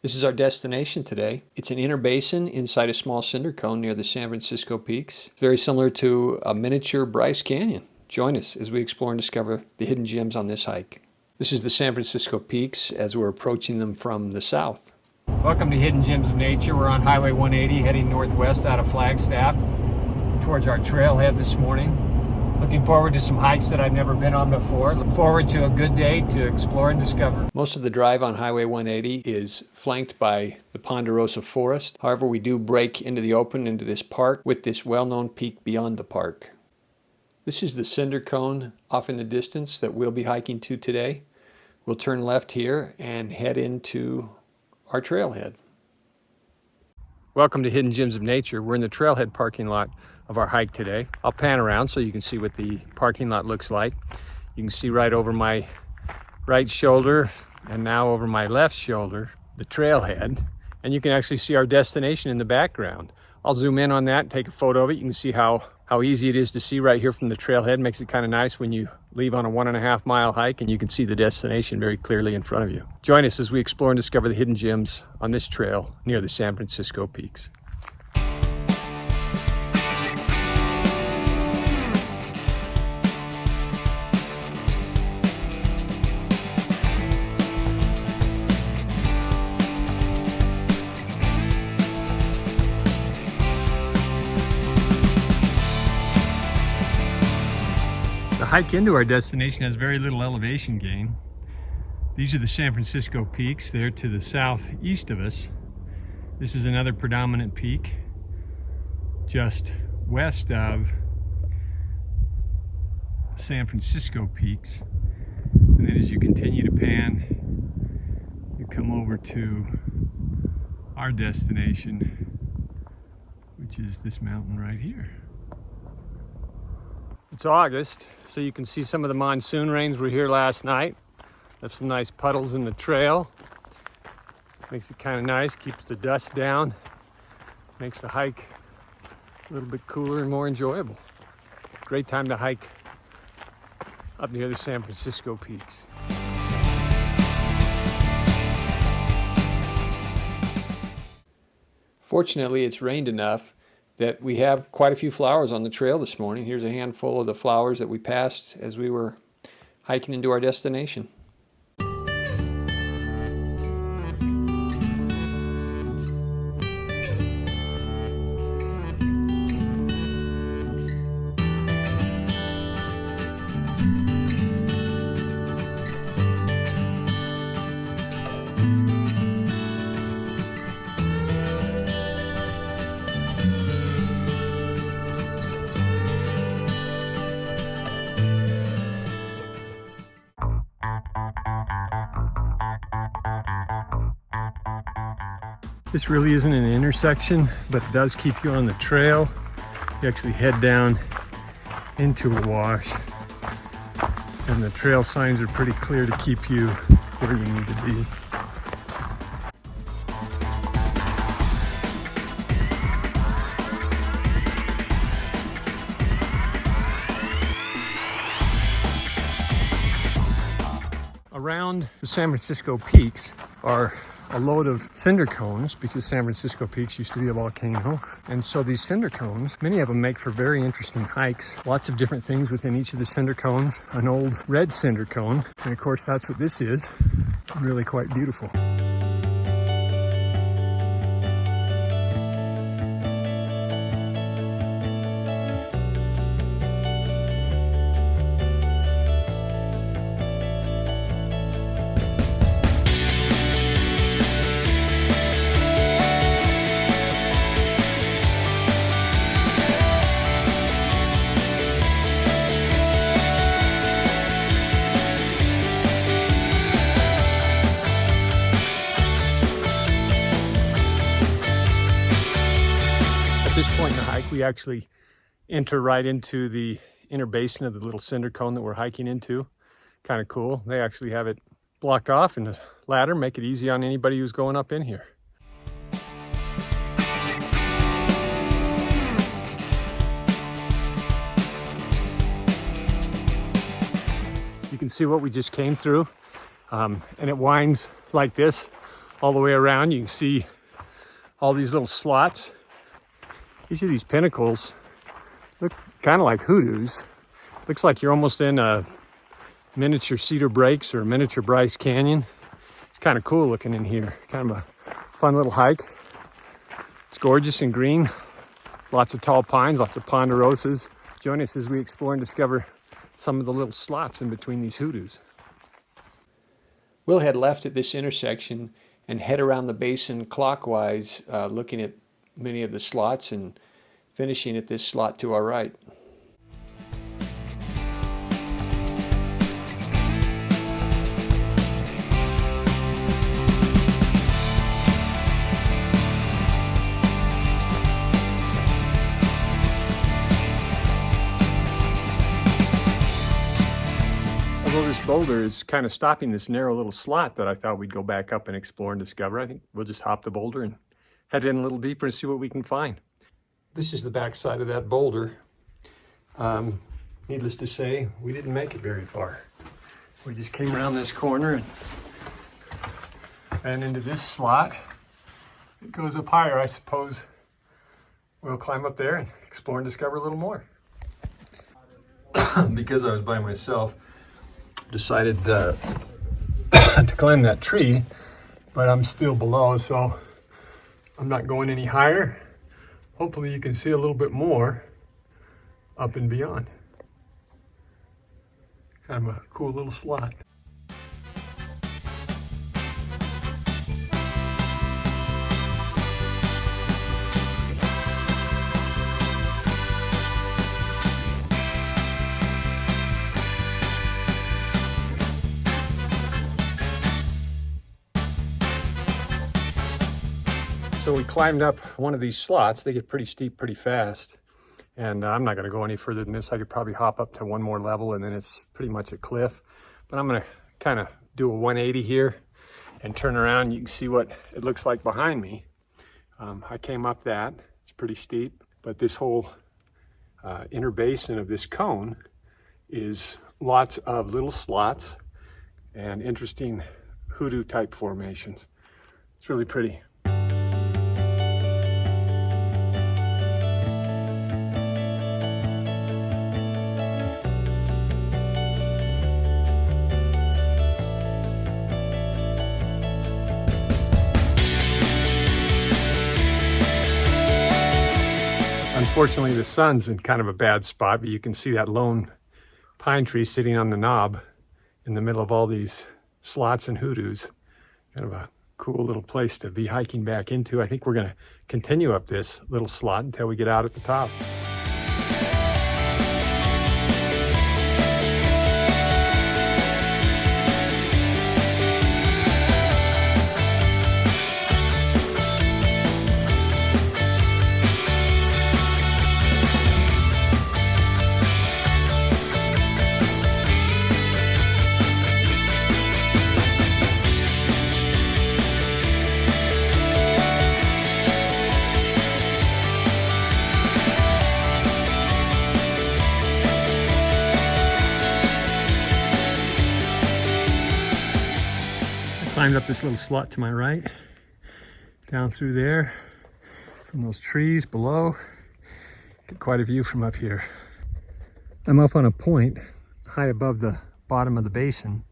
This is our destination today. It's an inner basin inside a small cinder cone near the San Francisco peaks. Very similar to a miniature Bryce Canyon. Join us as we explore and discover the hidden gems on this hike. This is the San Francisco peaks as we're approaching them from the south. Welcome to Hidden Gems of Nature. We're on Highway 180 heading northwest out of Flagstaff towards our trailhead this morning. Looking forward to some hikes that I've never been on before. Look forward to a good day to explore and discover. Most of the drive on Highway 180 is flanked by the ponderosa forest. However, we do break into the open into this park with this well-known peak beyond the park. This is the Cinder Cone off in the distance that we'll be hiking to today. We'll turn left here and head into our trailhead. Welcome to Hidden Gems of Nature. We're in the trailhead parking lot of our hike today. I'll pan around so you can see what the parking lot looks like. You can see right over my right shoulder and now over my left shoulder, the trailhead. And you can actually see our destination in the background. I'll zoom in on that and take a photo of it. You can see how easy it is to see right here from the trailhead. Makes it kind of nice when you leave on a 1.5 mile hike and you can see the destination very clearly in front of you. Join us as we explore and discover the hidden gems on this trail near the San Francisco peaks. The hike into our destination has very little elevation gain. These are the San Francisco peaks. They're to the southeast of us. This is another predominant peak just west of San Francisco peaks. And then as you continue to pan, you come over to our destination, which is this mountain right here. It's August, so you can see some of the monsoon rains were here last night. There's some nice puddles in the trail. Makes it kind of nice, keeps the dust down. Makes the hike a little bit cooler and more enjoyable. Great time to hike up near the San Francisco peaks. Fortunately, it's rained enough that we have quite a few flowers on the trail this morning. Here's a handful of the flowers that we passed as we were hiking into our destination. This really isn't an intersection, but it does keep you on the trail. You actually head down into a wash, and the trail signs are pretty clear to keep you where you need to be. Around the San Francisco peaks are a load of cinder cones, because San Francisco peaks used to be a volcano. And so these cinder cones, many of them make for very interesting hikes. Lots of different things within each of the cinder cones. An old red cinder cone, and of course that's what this is. Really quite beautiful. At this point in the hike, we actually enter right into the inner basin of the little cinder cone that we're hiking into. Kind of cool. They actually have it blocked off in the ladder, make it easy on anybody who's going up in here. You can see what we just came through, and it winds like this all the way around. You can see all these little slots. Each of these pinnacles look kind of like hoodoos. Looks like you're almost in a miniature Cedar Breaks or a miniature Bryce Canyon. It's kind of cool looking in here. Kind of a fun little hike. It's gorgeous and green. Lots of tall pines, lots of ponderosas. Join us as we explore and discover some of the little slots in between these hoodoos. We'll head left at this intersection and head around the basin clockwise, looking at many of the slots and finishing at this slot to our right. Although this boulder is kind of stopping this narrow little slot that I thought we'd go back up and explore and discover, I think we'll just hop the boulder and head in a little deeper and see what we can find. This is the back side of that boulder. Needless to say, we didn't make it very far. We just came around this corner and into this slot. It goes up higher. I suppose we'll climb up there and explore and discover a little more. Because I was by myself, decided to climb that tree, but I'm still below, so I'm not going any higher. Hopefully you can see a little bit more up and beyond. Kind of a cool little slot. So we climbed up one of these slots. They get pretty steep pretty fast. And I'm not gonna go any further than this. I could probably hop up to one more level and then it's pretty much a cliff. But I'm gonna kind of do a 180 here and turn around. You can see what it looks like behind me. I came up that, it's pretty steep, but this whole inner basin of this cone is lots of little slots and interesting hoodoo type formations. It's really pretty. Unfortunately, the sun's in kind of a bad spot, but you can see that lone pine tree sitting on the knob in the middle of all these slots and hoodoos. Kind of a cool little place to be hiking back into. I think we're going to continue up this little slot until we get out at the top. Climbed up this little slot to my right, down through there, from those trees below. Get quite a view from up here. I'm up on a point high above the bottom of the basin,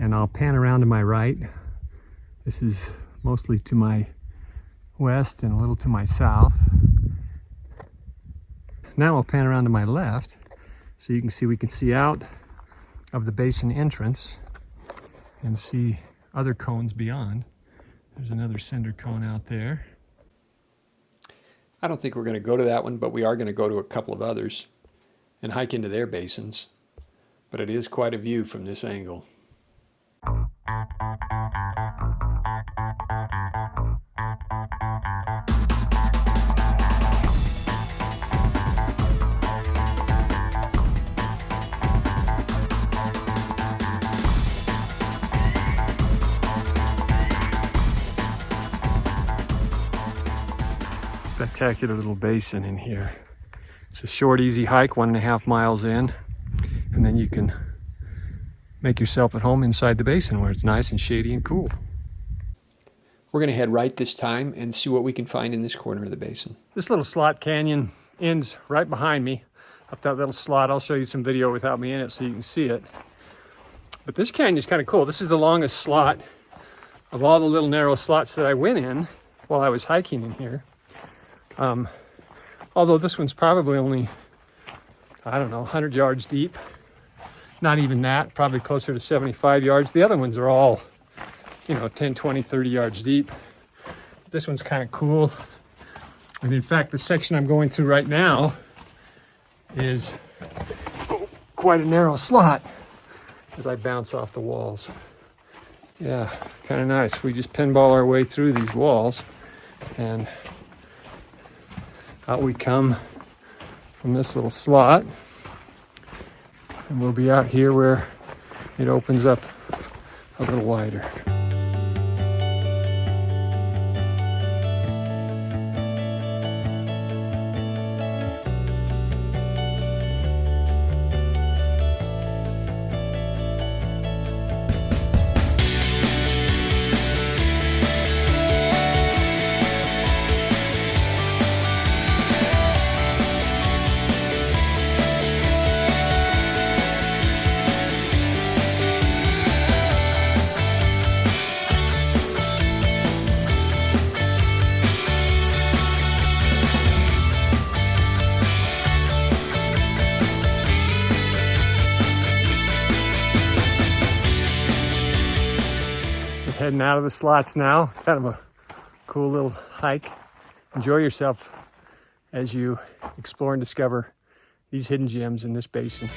and I'll pan around to my right. This is mostly to my west and a little to my south. Now I'll pan around to my left, so you can see we can see out of the basin entrance and see other cones beyond. There's another cinder cone out there. I don't think we're going to go to that one, but we are going to go to a couple of others and hike into their basins. But it is quite a view from this angle. Spectacular little basin in here. It's a short, easy hike, 1.5 miles in, and then you can make yourself at home inside the basin where it's nice and shady and cool. We're going to head right this time and see what we can find in this corner of the basin. This little slot canyon ends right behind me, up that little slot. I'll show you some video without me in it so you can see it. But this canyon is kind of cool. This is the longest slot of all the little narrow slots that I went in while I was hiking in here. Although this one's probably only, I don't know, 100 yards deep. Not even that, probably closer to 75 yards. The other ones are all, 10, 20, 30 yards deep. This one's kind of cool. And in fact, the section I'm going through right now is quite a narrow slot as I bounce off the walls. Yeah, kind of nice. We just pinball our way through these walls and out we come from this little slot. And we'll be out here where it opens up a little wider. Heading out of the slots now. Kind of a cool little hike. Enjoy yourself as you explore and discover these hidden gems in this basin.